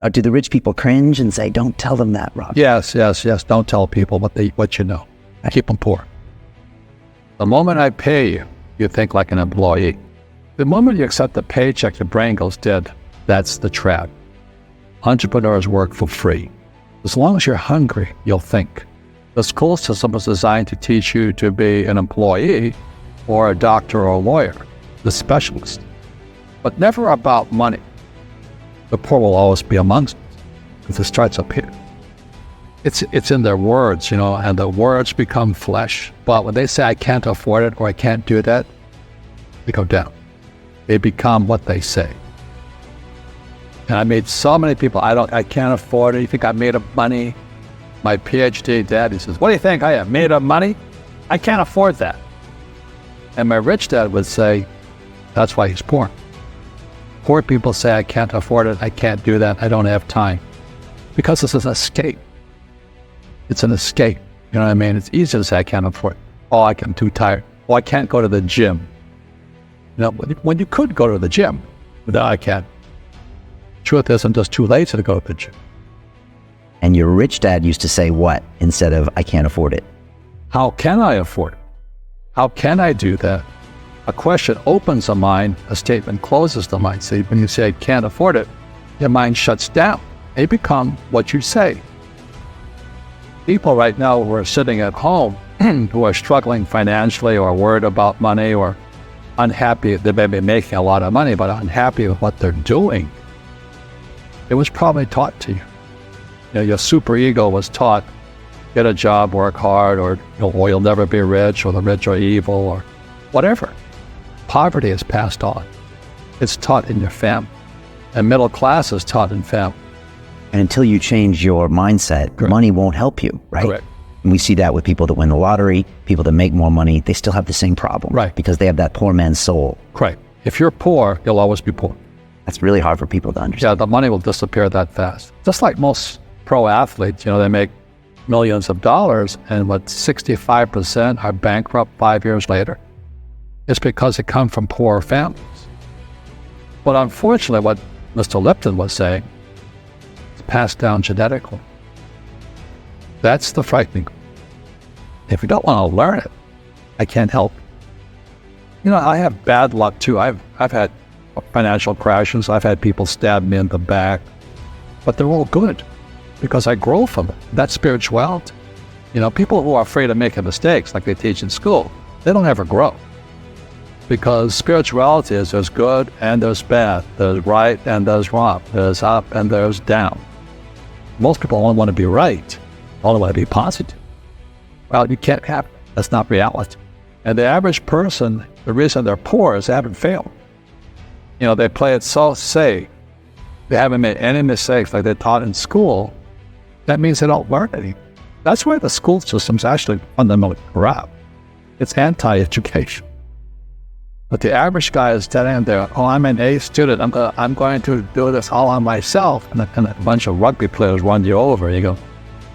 Do the rich people cringe and say, don't tell them that, Rob? Yes. Don't tell people what you know. Keep them poor. The moment I pay you, you think like an employee. The moment you accept the paycheck, your brain goes dead. That's the trap. Entrepreneurs work for free. As long as you're hungry, you'll think. The school system is designed to teach you to be an employee or a doctor or a lawyer, the specialist, but never about money. The poor will always be amongst us because it starts up here. It's in their words, and the words become flesh. But when they say, I can't afford it or I can't do that, they go down. They become what they say. And I made so many people, I can't afford it. You think I made of money? My PhD dad, he says, what do you think I am, made of money? I can't afford that. And my rich dad would say, that's why he's poor. Poor people say, I can't afford it, I can't do that, I don't have time. Because this is an escape. It's an escape. You know what I mean? It's easy to say, I can't afford it. Oh, I'm too tired. Oh, I can't go to the gym. When you could go to the gym, but I can't. Truth is, I'm just too lazy to go to the gym. And your rich dad used to say what instead of, I can't afford it? How can I afford it? How can I do that? A question opens the mind, a statement closes the mind. See, when you say, I can't afford it, your mind shuts down. They become what you say. People right now who are sitting at home, who are struggling financially or worried about money or unhappy, they may be making a lot of money, but unhappy with what they're doing. It was probably taught to you. Your superego was taught, get a job, work hard, or you'll never be rich, or the rich are evil, or whatever. Poverty is passed on. It's taught in your family. And middle class is taught in family. And until you change your mindset, Correct. Money won't help you, right? Correct. And we see that with people that win the lottery, people that make more money, they still have the same problem. Right. Because they have that poor man's soul. Correct. If you're poor, you'll always be poor. That's really hard for people to understand. Yeah, the money will disappear that fast. Just like most pro athletes, they make millions of dollars, and 65% are bankrupt 5 years later. It's because they come from poor families. But unfortunately, what Mr. Lipton was saying, it's passed down genetically. That's the frightening. If you don't want to learn it, I can't help. I have bad luck too. I've had financial crashes. I've had people stab me in the back, but they're all good because I grow from it. That's spirituality. People who are afraid of making mistakes, like they teach in school, they don't ever grow. Because spirituality is there's good and there's bad, there's right and there's wrong, there's up and there's down. Most people only want to be right, only want to be positive. Well, you can't have it. That's not reality. And the average person, the reason they're poor is they haven't failed. They play it so safe. They haven't made any mistakes like they're taught in school. That means they don't learn anything. That's why the school system's actually fundamentally corrupt. It's anti-education. But the average guy is dead end there. Oh, I'm an A student. I'm going to do this all on myself. And a bunch of rugby players run you over. You go,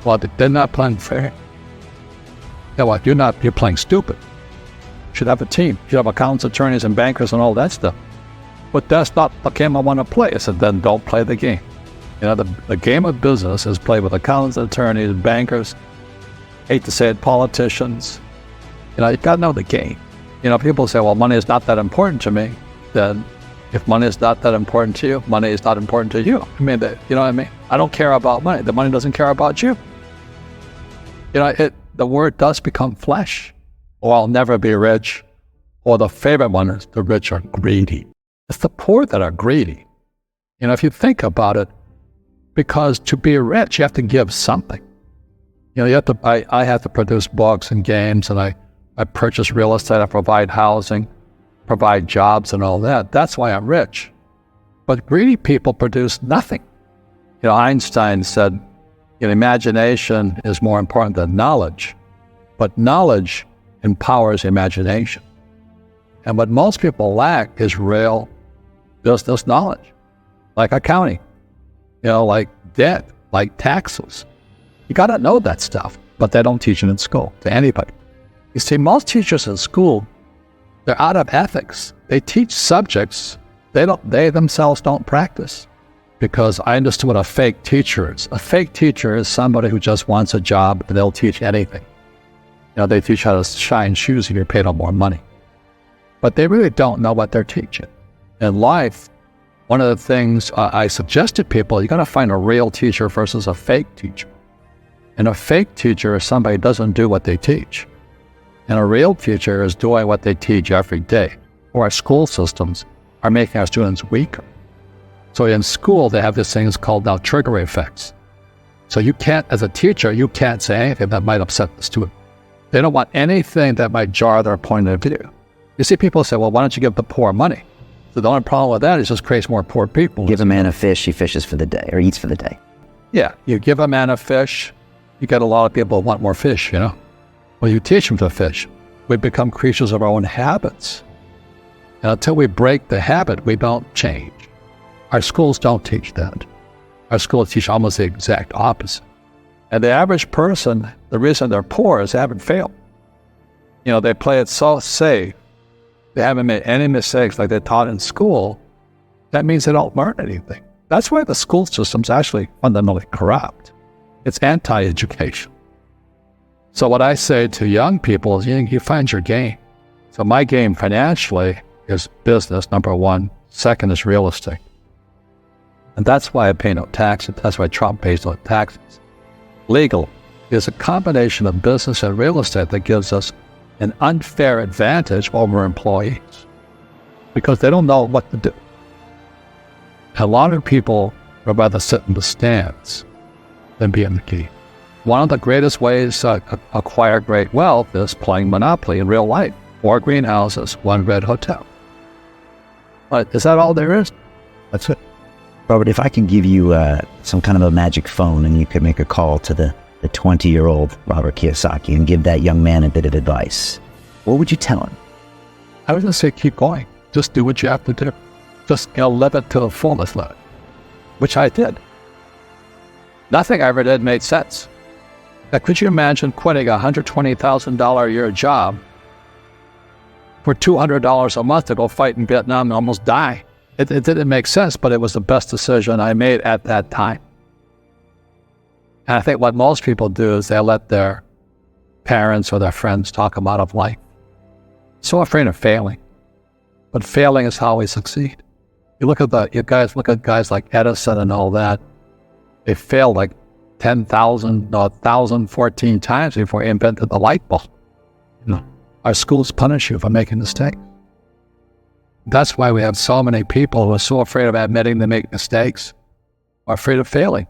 well, they're not playing fair. Yeah, what? You're playing stupid. You should have a team. You should have accountants, attorneys, and bankers and all that stuff. But that's not the game I want to play. I said, then don't play the game. The game of business is played with accountants, attorneys, bankers, hate to say it, politicians. You've got to know the game. People say, well, money is not that important to me. Then if money is not that important to you, money is not important to you. You know what I mean? I don't care about money. The money doesn't care about you. The word does become flesh. Or I'll never be rich. Or the favorite one is the rich are greedy. It's the poor that are greedy. If you think about it, because to be rich, you have to give something. I have to produce books and games, and I purchase real estate, I provide housing, provide jobs and all that. That's why I'm rich. But greedy people produce nothing. Einstein said, imagination is more important than knowledge, but knowledge empowers imagination. And what most people lack is real business knowledge, like accounting, like debt, like taxes. You got to know that stuff, but they don't teach it in school to anybody. You see, most teachers in school, they're out of ethics. They teach subjects they themselves don't practice. because I understood what a fake teacher is. A fake teacher is somebody who just wants a job and they'll teach anything. They teach how to shine shoes if you're paid them more money. But they really don't know what they're teaching. In life, one of the things I suggest to people, you got to find a real teacher versus a fake teacher. And a fake teacher is somebody who doesn't do what they teach. And a real teacher is doing what they teach every day. Or our school systems are making our students weaker. So in school, they have these things called now trigger effects. So you can't, as a teacher, you can't say anything that might upset the student. They don't want anything that might jar their point of view. You see people say, well, why don't you give the poor money? So the only problem with that is it just creates more poor people. Give a man a fish, he fishes for the day, or eats for the day. Yeah, you give a man a fish, you get a lot of people who want more fish, Well, you teach them to fish. We become creatures of our own habits. And until we break the habit, we don't change. Our schools don't teach that. Our schools teach almost the exact opposite. And the average person, the reason they're poor is they haven't failed. They play it so safe. They haven't made any mistakes like they're taught in school. That means they don't learn anything. That's why the school system's actually fundamentally corrupt. It's anti-education. So what I say to young people is you find your game. So my game financially is business, number one. Second is real estate. And that's why I pay no taxes. That's why Trump pays no taxes. Legal is a combination of business and real estate that gives us an unfair advantage over employees because they don't know what to do. A lot of people would rather sit in the stands than be in the game. One of the greatest ways to acquire great wealth is playing Monopoly in real life. 4 greenhouses, 1 red hotel. But is that all there is? That's it. Robert, if I can give you some kind of a magic phone and you could make a call to the 20-year-old Robert Kiyosaki and give that young man a bit of advice, what would you tell him? I would just say keep going. Just do what you have to do. Just live it to the fullest, which I did. Nothing I ever did made sense. Now, could you imagine quitting a $120,000 a year job for $200 a month to go fight in Vietnam and almost die? It didn't make sense, but it was the best decision I made at that time. And I think what most people do is they let their parents or their friends talk them out of life. So afraid of failing. But failing is how we succeed. You look at guys like Edison and all that. They failed like 10,000, 1,014 times before he invented the light bulb. Our schools punish you for making mistakes. That's why we have so many people who are so afraid of admitting they make mistakes or afraid of failing.